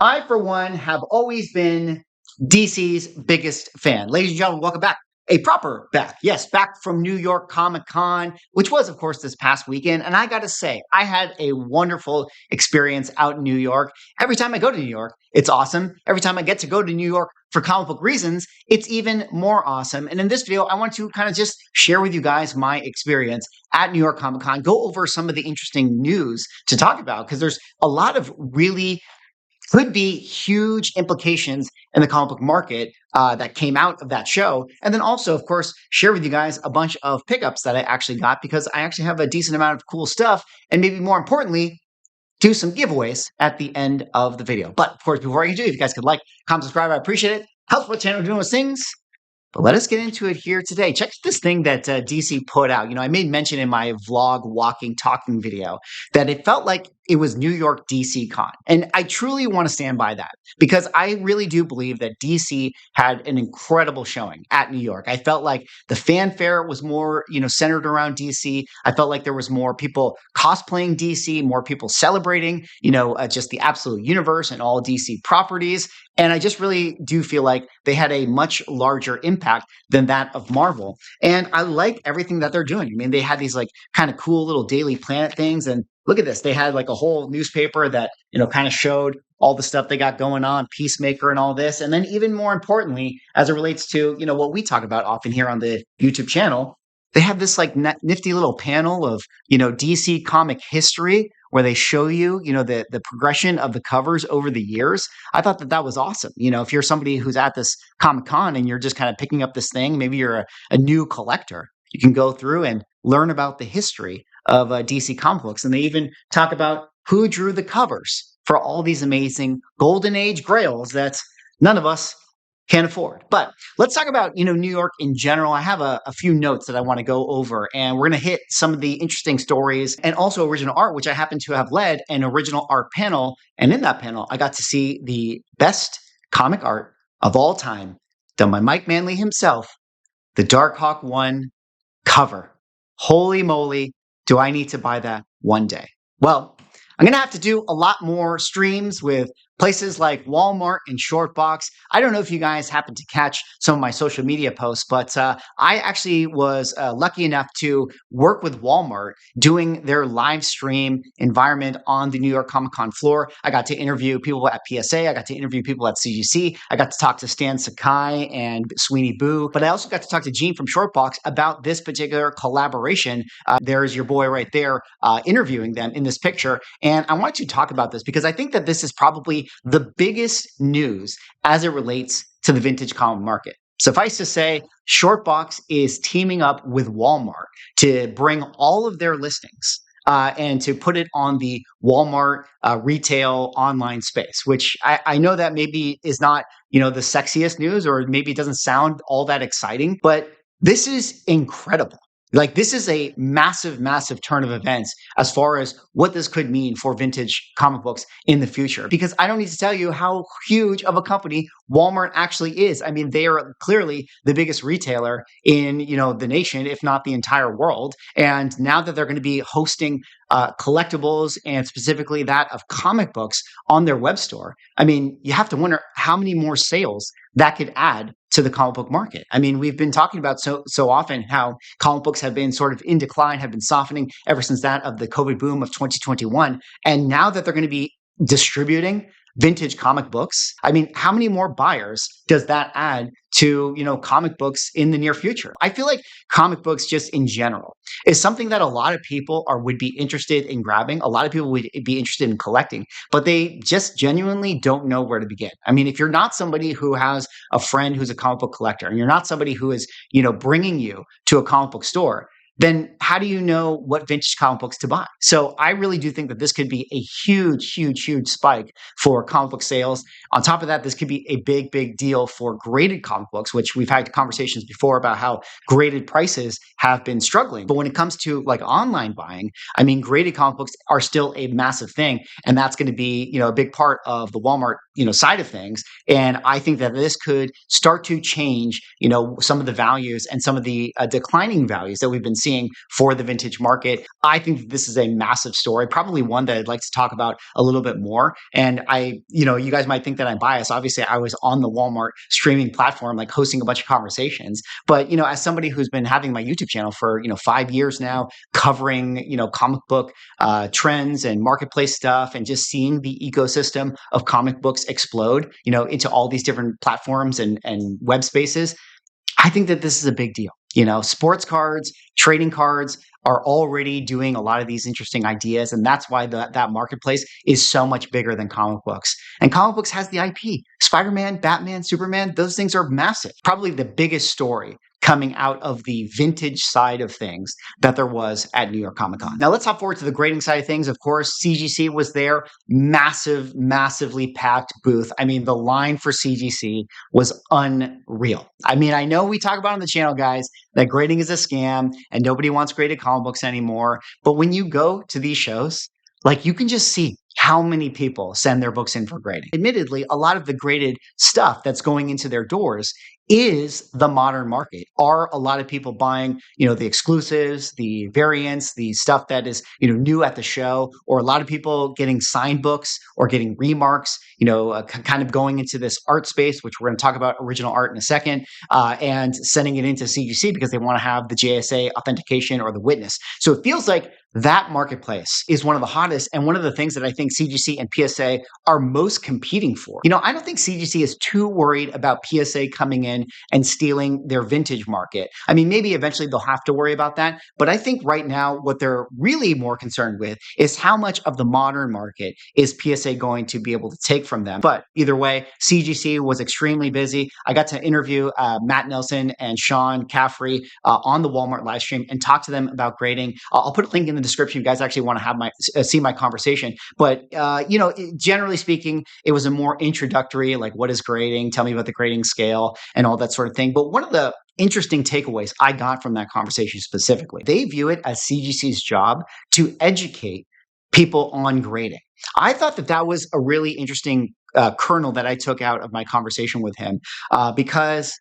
I, for one, have always been DC's biggest fan. Ladies and gentlemen, welcome back. A proper back. Yes, back from New York Comic Con, which was, of course, this past weekend. And I got to say, I had a wonderful experience out in New York. Every time I go to New York, it's awesome. Every time I get to go to New York for comic book reasons, it's even more awesome. And in this video, I want to kind of just share with you guys my experience at New York Comic Con, go over some of the interesting news to talk about, because there's a lot of really could be huge implications in the comic book market that came out of that show. And then also, of course, share with you guys a bunch of pickups that I actually got, because I actually have a decent amount of cool stuff. And maybe more importantly, do some giveaways at the end of the video. But of course, before I can do, if you guys could like, comment, subscribe, I appreciate it. Helps my channel doing those things. But let us get into it here today. Check this thing that DC put out. I made mention in my vlog walking, talking video that it felt like it was New York DC Con. And I truly want to stand by that, because I really do believe that DC had an incredible showing at New York. I felt like the fanfare was more, centered around DC. I felt like there was more people cosplaying DC, more people celebrating, just the absolute universe and all DC properties. And I just really do feel like they had a much larger impact than that of Marvel. And I like everything that they're doing. I mean, they had these like kind of cool little Daily Planet things. And look at this. They had like a whole newspaper that, kind of showed all the stuff they got going on, Peacemaker and all this. And then even more importantly, as it relates to, what we talk about often here on the YouTube channel, they have this like nifty little panel of, DC comic history, where they show you, the progression of the covers over the years. I thought that was awesome. If you're somebody who's at this Comic Con and you're just kind of picking up this thing, maybe you're a new collector, you can go through and learn about the history of DC comic books. And they even talk about who drew the covers for all these amazing Golden Age grails that none of us can't afford. But let's talk about, New York in general. I have a few notes that I want to go over, and we're going to hit some of the interesting stories and also original art, which I happen to have led an original art panel. And in that panel, I got to see the best comic art of all time done by Mike Manley himself, the Darkhawk 1 cover. Holy moly, do I need to buy that one day? Well, I'm going to have to do a lot more streams with places like Walmart and Shortboxed. I don't know if you guys happen to catch some of my social media posts, but I actually was lucky enough to work with Walmart doing their live stream environment on the New York Comic Con floor. I got to interview people at PSA. I got to interview people at CGC. I got to talk to Stan Sakai and Sweeney Boo, but I also got to talk to Gene from Shortboxed about this particular collaboration. There's your boy right there interviewing them in this picture. And I want to talk about this because I think that this is probably the biggest news as it relates to the vintage comic market. Suffice to say, Shortboxed is teaming up with Walmart to bring all of their listings and to put it on the Walmart retail online space, which I know that maybe is not, the sexiest news, or maybe it doesn't sound all that exciting, but this is incredible. Like, this is a massive, massive turn of events as far as what this could mean for vintage comic books in the future. Because I don't need to tell you how huge of a company Walmart actually is. I mean, they are clearly the biggest retailer in, the nation, if not the entire world. And now that they're going to be hosting collectibles, and specifically that of comic books, on their web store, I mean, you have to wonder how many more sales that could add to the comic book market. I mean, we've been talking about so often how comic books have been sort of in decline, have been softening ever since that of the COVID boom of 2021. And now that they're going to be distributing vintage comic books, I mean, how many more buyers does that add to, comic books in the near future? I feel like comic books just in general is something that a lot of people would be interested in grabbing. A lot of people would be interested in collecting, but they just genuinely don't know where to begin. I mean, if you're not somebody who has a friend who's a comic book collector, and you're not somebody who is, bringing you to a comic book store, then how do you know what vintage comic books to buy? So I really do think that this could be a huge, huge, huge spike for comic book sales. On top of that, this could be a big, big deal for graded comic books, which we've had conversations before about how graded prices have been struggling. But when it comes to like online buying, I mean, graded comic books are still a massive thing. And that's going to be, a big part of the Walmart, side of things. And I think that this could start to change, some of the values and some of the declining values that we've been seeing for the vintage market. I think that this is a massive story, probably one that I'd like to talk about a little bit more. And you guys might think that I'm biased. Obviously, I was on the Walmart streaming platform, like hosting a bunch of conversations. But, as somebody who's been having my YouTube channel for, 5 years now, covering, comic book trends and marketplace stuff, and just seeing the ecosystem of comic books explode, into all these different platforms and web spaces, I think that this is a big deal. Sports cards, trading cards are already doing a lot of these interesting ideas. And that's why that marketplace is so much bigger than comic books. And comic books has the IP. Spider-Man, Batman, Superman, those things are massive. Probably the biggest story coming out of the vintage side of things that there was at New York Comic Con. Now let's hop forward to the grading side of things. Of course, CGC was there, massively packed booth. I mean, the line for CGC was unreal. I mean, I know we talk about on the channel, guys, that grading is a scam and nobody wants graded comic books anymore. But when you go to these shows, like, you can just see how many people send their books in for grading. Admittedly, a lot of the graded stuff that's going into their doors is the modern market. Are a lot of people buying, the exclusives, the variants, the stuff that is, new at the show, or a lot of people getting signed books or getting remarks, kind of going into this art space, which we're going to talk about original art in a second, and sending it into CGC because they want to have the JSA authentication or the witness. So it feels like that marketplace is one of the hottest, and one of the things that I think CGC and PSA are most competing for. I don't think CGC is too worried about PSA coming in and stealing their vintage market. I mean, maybe eventually they'll have to worry about that, but I think right now what they're really more concerned with is how much of the modern market is PSA going to be able to take from them. But either way, CGC was extremely busy. I got to interview Matt Nelson and Sean Caffrey on the Walmart live stream and talk to them about grading. I'll put a link in the description if you guys actually want to have see my conversation. But generally speaking, it was a more introductory, like, what is grading? Tell me about the grading scale and all that sort of thing. But one of the interesting takeaways I got from that conversation specifically, they view it as CGC's job to educate people on grading. I thought that was a really interesting kernel that I took out of my conversation with him, because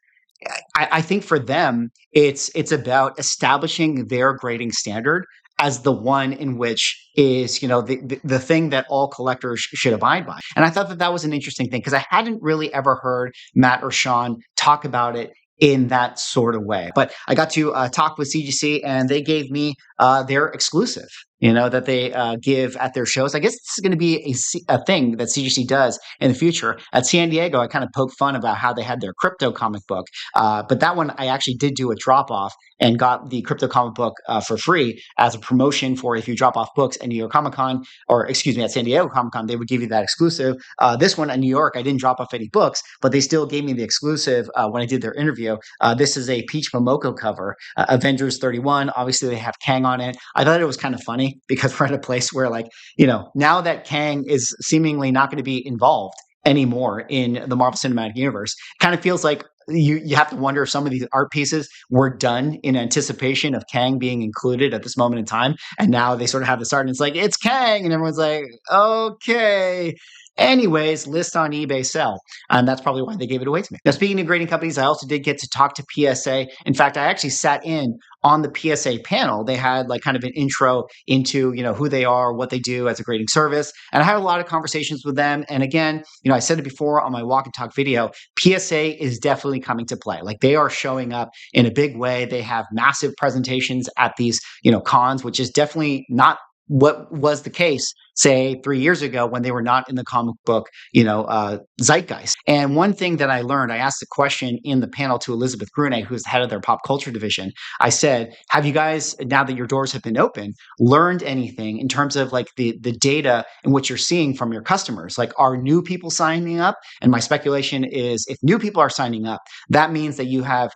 I think for them, it's about establishing their grading standard as the one in which is, the thing that all collectors should abide by. And I thought that was an interesting thing, because I hadn't really ever heard Matt or Sean talk about it in that sort of way. But I got to talk with CGC, and they gave me their exclusive, that they give at their shows. I guess this is going to be a thing that CGC does in the future. At San Diego, I kind of poked fun about how they had their crypto comic book. But that one, I actually did do a drop-off and got the crypto comic book for free as a promotion for if you drop off books at New York Comic Con, or excuse me, at San Diego Comic Con, they would give you that exclusive. This one in New York, I didn't drop off any books, but they still gave me the exclusive when I did their interview. This is a Peach Momoko cover, Avengers 31. Obviously, they have Kang on it. I thought it was kind of funny because we're at a place where, like, now that Kang is seemingly not going to be involved anymore in the Marvel Cinematic Universe, it kind of feels like you have to wonder if some of these art pieces were done in anticipation of Kang being included at this moment in time. And now they sort of have this art and it's like, it's Kang. And everyone's like, okay. Anyways, list on eBay, sell. And that's probably why they gave it away to me. Now, speaking of grading companies, I also did get to talk to PSA. In fact, I actually sat in on the PSA panel. They had like kind of an intro into, who they are, what they do as a grading service. And I had a lot of conversations with them. And again, I said it before on my walk and talk video, PSA is definitely coming to play. Like, they are showing up in a big way. They have massive presentations at these, cons, which is definitely not what was the case, say, 3 years ago when they were not in the comic book, zeitgeist. And one thing that I learned, I asked a question in the panel to Elizabeth Grune, who's the head of their pop culture division. I said, have you guys, now that your doors have been open, learned anything in terms of like the data and what you're seeing from your customers? Like, are new people signing up? And my speculation is, if new people are signing up, that means that you have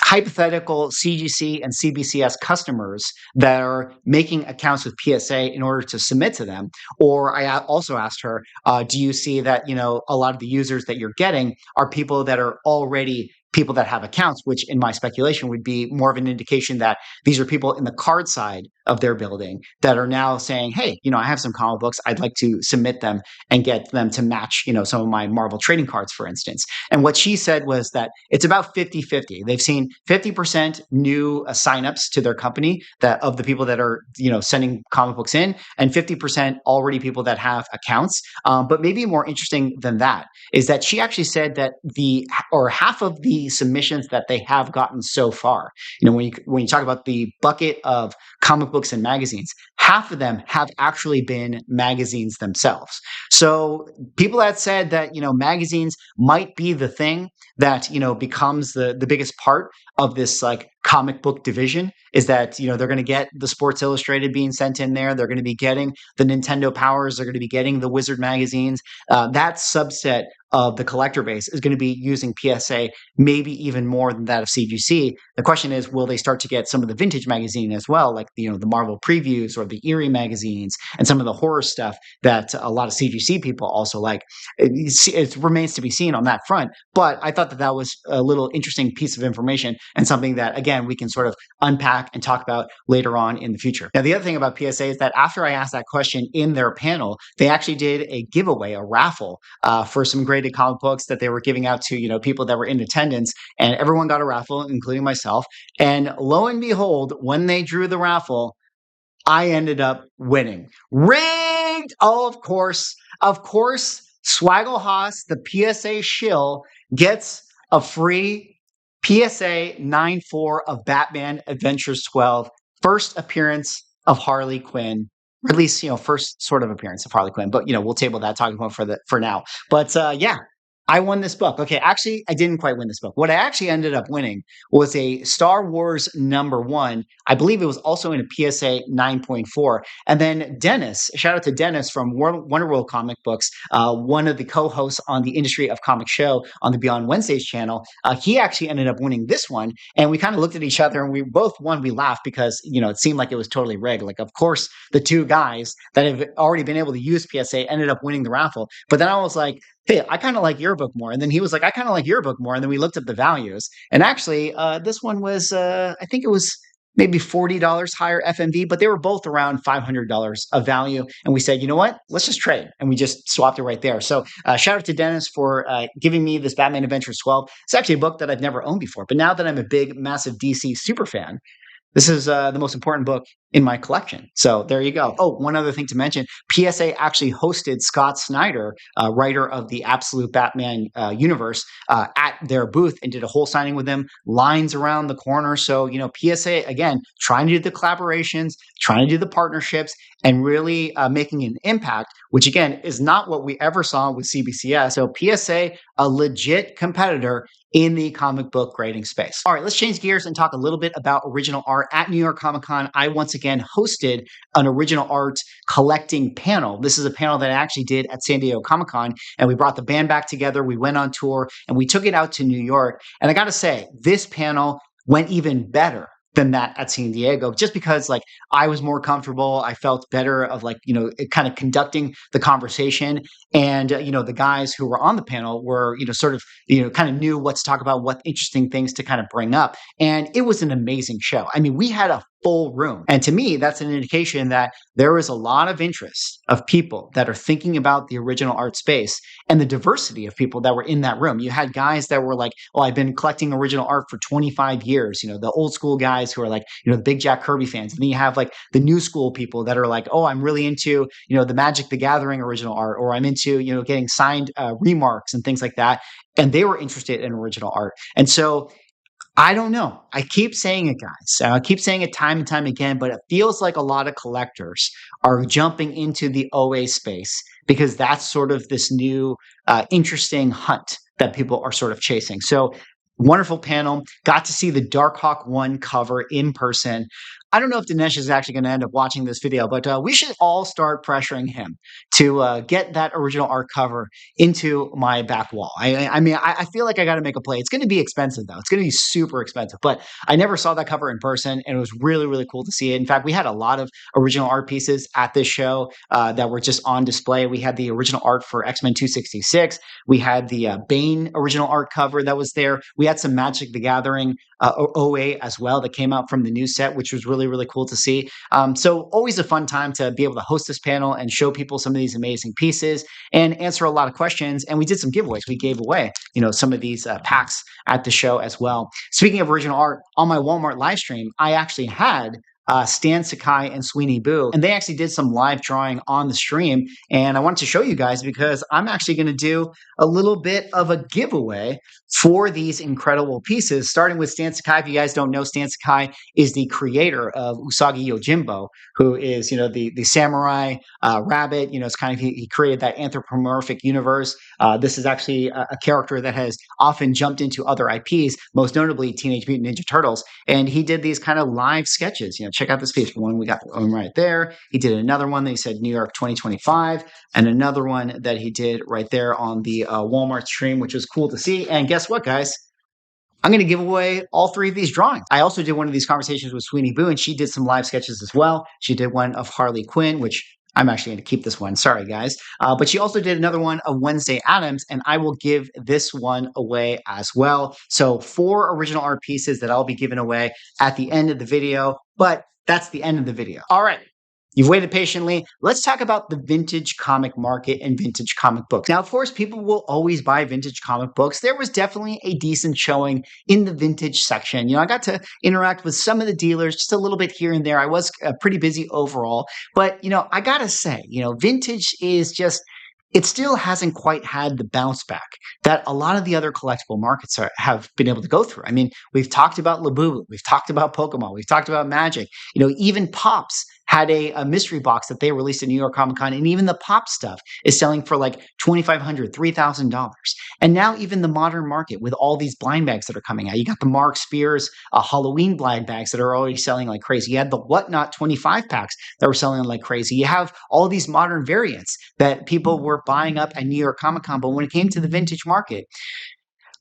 hypothetical CGC and CBCS customers that are making accounts with PSA in order to submit to them. Or I also asked her, do you see that, a lot of the users that you're getting are people that are already people that have accounts, which in my speculation would be more of an indication that these are people in the card side of their building that are now saying, hey, I have some comic books. I'd like to submit them and get them to match, some of my Marvel trading cards, for instance. And what she said was that it's about 50-50. They've seen 50% new signups to their company that of the people that are, sending comic books in, and 50% already people that have accounts. But maybe more interesting than that is that she actually said that half of the submissions that they have gotten so far, when you talk about the bucket of comic books and magazines, half of them have actually been magazines themselves. So people that said that, magazines might be the thing that, becomes the biggest part of this like comic book division, is that, they're going to get the Sports Illustrated being sent in there. They're going to be getting the Nintendo Powers. They're going to be getting the Wizard magazines. That subset of the collector base is going to be using PSA maybe even more than that of CGC. The question is, will they start to get some of the vintage magazine as well, like the Marvel previews or the Eerie magazines and some of the horror stuff that a lot of CGC people also like? It remains to be seen on that front. But I thought that was a little interesting piece of information and something that, again, we can sort of unpack and talk about later on in the future. Now, the other thing about PSA is that after I asked that question in their panel, they actually did a giveaway, a raffle for some graded comic books that they were giving out to people that were in attendance, and everyone got a raffle, including myself. And lo and behold, when they drew the raffle, I ended up winning. Rigged! Oh, of course, Swaggle Haas, the PSA shill, gets a free PSA 9-4 of Batman Adventures 12, first appearance of Harley Quinn. Or at least, first sort of appearance of Harley Quinn. But, we'll table that talking about for now. But yeah, I won this book. Okay, actually, I didn't quite win this book. What I actually ended up winning was a Star Wars #1. I believe it was also in a PSA 9.4. And then Dennis, shout out to Dennis from Wonder World Comic Books, one of the co-hosts on the Industry of Comics show on the Beyond Wednesdays channel. He actually ended up winning this one. And we kind of looked at each other and we both won. We laughed because, it seemed like it was totally rigged. Like, of course, the two guys that have already been able to use PSA ended up winning the raffle. But then I was like, hey, I kind of like your book more. And then he was like, I kind of like your book more. And then we looked up the values. And actually, this one was, I think it was maybe $40 higher FMV, but they were both around $500 of value. And we said, you know what? Let's just trade. And we just swapped it right there. So shout out to Dennis for giving me this Batman Adventures 12. It's actually a book that I've never owned before. But now that I'm a big, massive DC super fan, this is the most important book in my collection. So there you go. Oh, one other thing to mention, PSA actually hosted Scott Snyder, writer of the Absolute Batman universe, at their booth and did a whole signing with them, lines around the corner. So, PSA, again, trying to do the collaborations, trying to do the partnerships, and really making an impact, which again is not what we ever saw with CBCS. So PSA, a legit competitor in the comic book grading space. All right, let's change gears and talk a little bit about original art. At New York Comic Con, I once again hosted an original art collecting panel. This is a panel that I actually did at San Diego Comic Con, and we brought the band back together. We went on tour and we took it out to New York. And I got to say, this panel went even better than that at San Diego, just because like I was more comfortable. I felt better of like, kind of conducting the conversation. And, the guys who were on the panel were, sort of, kind of knew what to talk about, what interesting things to kind of bring up. And it was an amazing show. I mean, we had a full room. And to me, that's an indication that there is a lot of interest of people that are thinking about the original art space and the diversity of people that were in that room. You had guys that were like, oh, I've been collecting original art for 25 years, the old school guys who are like, the big Jack Kirby fans. And then you have like the new school people that are like, oh, I'm really into, the Magic the Gathering original art, or I'm into, getting signed remarks and things like that. And they were interested in original art. And so I don't know. I keep saying it, guys. I keep saying it time and time again, but it feels like a lot of collectors are jumping into the OA space because that's sort of this new interesting hunt that people are sort of chasing. So wonderful panel. Got to see the Darkhawk 1 cover in person. I don't know if Dinesh is actually going to end up watching this video, but we should all start pressuring him to get that original art cover into my back wall. I feel like I got to make a play. It's going to be expensive, though. It's going to be super expensive. But I never saw that cover in person, and it was really, really cool to see it. In fact, we had a lot of original art pieces at this show that were just on display. We had the original art for X-Men 266. We had the Bane original art cover that was there. We had some Magic the Gathering OA as well that came out from the new set, which was really, really cool to see. So always a fun time to be able to host this panel and show people some of these amazing pieces and answer a lot of questions. And we did some giveaways. We gave away, some of these packs at the show as well. Speaking of original art, on my Walmart live stream, I actually had Stan Sakai and Sweeney Boo, and they actually did some live drawing on the stream. And I wanted to show you guys because I'm actually going to do a little bit of a giveaway for these incredible pieces, starting with Stan Sakai. If you guys don't know, Stan Sakai is the creator of Usagi Yojimbo, who is, the samurai rabbit. It's kind of, he created that anthropomorphic universe. This is actually a character that has often jumped into other IPs, most notably Teenage Mutant Ninja Turtles. And he did these kind of live sketches. Check out this piece. One, we got one right there. He did another one that he said New York 2025, and another one that he did right there on the Walmart stream, which was cool to see. And guess what, guys? I'm going to give away all three of these drawings. I also did one of these conversations with Sweeney Boo, and she did some live sketches as well. She did one of Harley Quinn, which I'm actually going to keep this one. Sorry, guys. But she also did another one of Wednesday Addams, and I will give this one away as well. So 4 original art pieces that I'll be giving away at the end of the video, but that's the end of the video. All right. You've waited patiently. Let's talk about the vintage comic market and vintage comic books. Now, of course, people will always buy vintage comic books. There was definitely a decent showing in the vintage section. I got to interact with some of the dealers just a little bit here and there. I was pretty busy overall. But, I got to say, vintage is just, it still hasn't quite had the bounce back that a lot of the other collectible markets have been able to go through. I mean, we've talked about Labubu, we've talked about Pokemon, we've talked about Magic. Even Pops had a mystery box that they released at New York Comic Con, and even the Pop stuff is selling for like $2,500, $3,000. And now even the modern market with all these blind bags that are coming out, you got the Mark Spears Halloween blind bags that are already selling like crazy. You had the Whatnot 25 packs that were selling like crazy. You have all these modern variants that people were buying up at New York Comic Con, but when it came to the vintage market,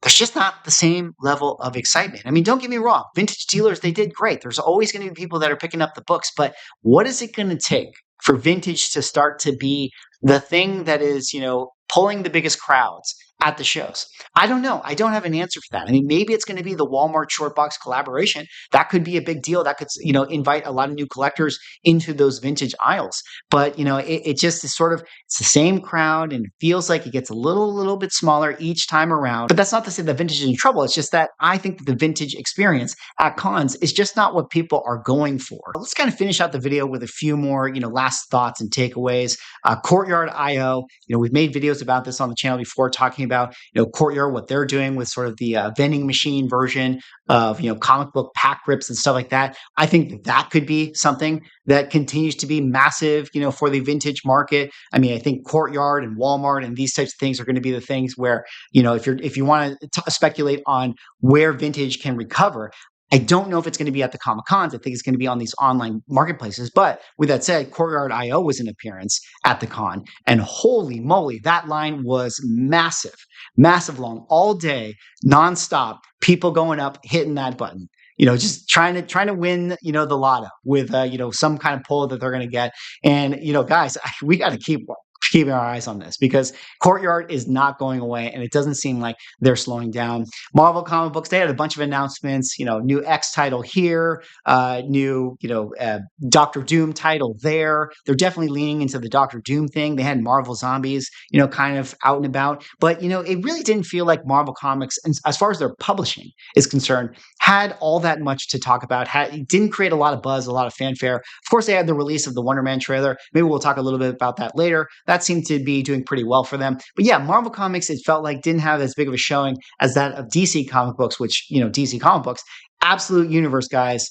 there's just not the same level of excitement. I mean, don't get me wrong. Vintage dealers, they did great. There's always going to be people that are picking up the books, but what is it going to take for vintage to start to be the thing that is, pulling the biggest crowds at the shows? I don't know. I don't have an answer for that. I mean, maybe it's going to be the Walmart Shortboxed collaboration. That could be a big deal. That could, invite a lot of new collectors into those vintage aisles. But, it just is sort of, it's the same crowd, and it feels like it gets a little bit smaller each time around. But that's not to say that vintage is in trouble. It's just that I think that the vintage experience at cons is just not what people are going for. Let's kind of finish out the video with a few more, last thoughts and takeaways. Courtyard IO, we've made videos about this on the channel before, talking about, Courtyard, what they're doing with sort of the vending machine version of, comic book pack rips and stuff like that. I think that could be something that continues to be massive, for the vintage market. I mean, I think Courtyard and Walmart and these types of things are going to be the things where, if you want to speculate on where vintage can recover, I don't know if it's going to be at the Comic Cons. I think it's going to be on these online marketplaces. But with that said, Courtyard IO was an appearance at the con, and holy moly, that line was massive, massive long, all day, nonstop. People going up, hitting that button. Just trying to win, the lotto with, some kind of pull that they're going to get. And, guys, we got to keep keeping our eyes on this because Courtyard is not going away, and it doesn't seem like they're slowing down. Marvel comic books, they had a bunch of announcements, new X title here, new, Doctor Doom title there. They're definitely leaning into the Doctor Doom thing. They had Marvel Zombies, kind of out and about, but, it really didn't feel like Marvel Comics, and as far as their publishing is concerned, had all that much to talk about. It didn't create a lot of buzz, a lot of fanfare. Of course, they had the release of the Wonder Man trailer. Maybe we'll talk a little bit about that later. That seemed to be doing pretty well for them. But yeah, Marvel Comics, it felt like didn't have as big of a showing as that of DC comic books, which, DC comic books, Absolute Universe, guys,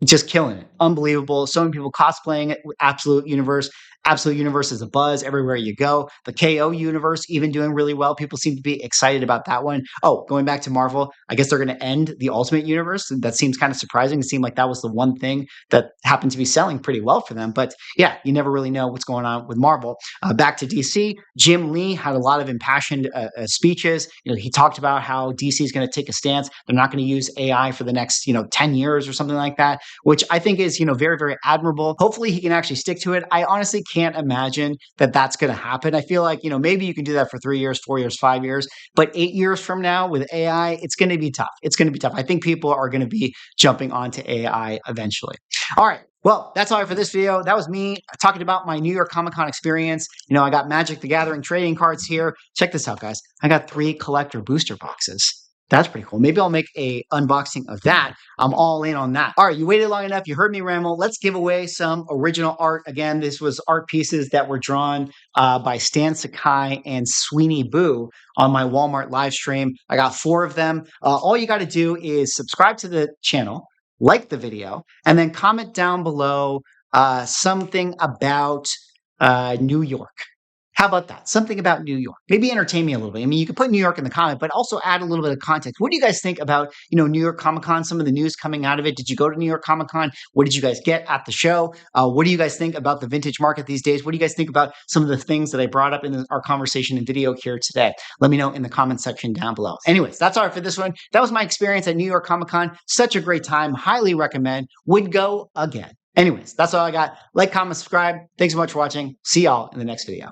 just killing it. Unbelievable. So many people cosplaying it with Absolute Universe. Absolute Universe is a buzz everywhere you go. The KO universe even doing really well. People seem to be excited about that one. Oh, going back to Marvel, I guess they're going to end the Ultimate Universe. That seems kind of surprising. It seemed like that was the one thing that happened to be selling pretty well for them. But yeah, you never really know what's going on with Marvel. Back to DC, Jim Lee had a lot of impassioned speeches. He talked about how DC is going to take a stance. They're not going to use AI for the next, 10 years or something like that. which I think is, very, very admirable. Hopefully he can actually stick to it. I honestly can't imagine that that's going to happen. I feel like, maybe you can do that for 3 years, 4 years, 5 years, but 8 years from now with AI, it's going to be tough. It's going to be tough. I think people are going to be jumping onto AI eventually. All right. Well, that's all for this video. That was me talking about my New York Comic Con experience. I got Magic the Gathering trading cards here. Check this out, guys. I got 3 collector booster boxes. That's pretty cool. Maybe I'll make a unboxing of that. I'm all in on that. All right, you waited long enough. You heard me ramble. Let's give away some original art. Again, this was art pieces that were drawn by Stan Sakai and Sweeney Boo on my Walmart live stream. I got 4 of them. All you got to do is subscribe to the channel, like the video, and then comment down below something about New York. How about that? Something about New York. Maybe entertain me a little bit. I mean, you can put New York in the comment, but also add a little bit of context. What do you guys think about, New York Comic Con, some of the news coming out of it? Did you go to New York Comic Con? What did you guys get at the show? What do you guys think about the vintage market these days? What do you guys think about some of the things that I brought up in our conversation and video here today? Let me know in the comment section down below. Anyways, that's all for this one. That was my experience at New York Comic Con. Such a great time. Highly recommend. Would go again. Anyways, that's all I got. Like, comment, subscribe. Thanks so much for watching. See y'all in the next video.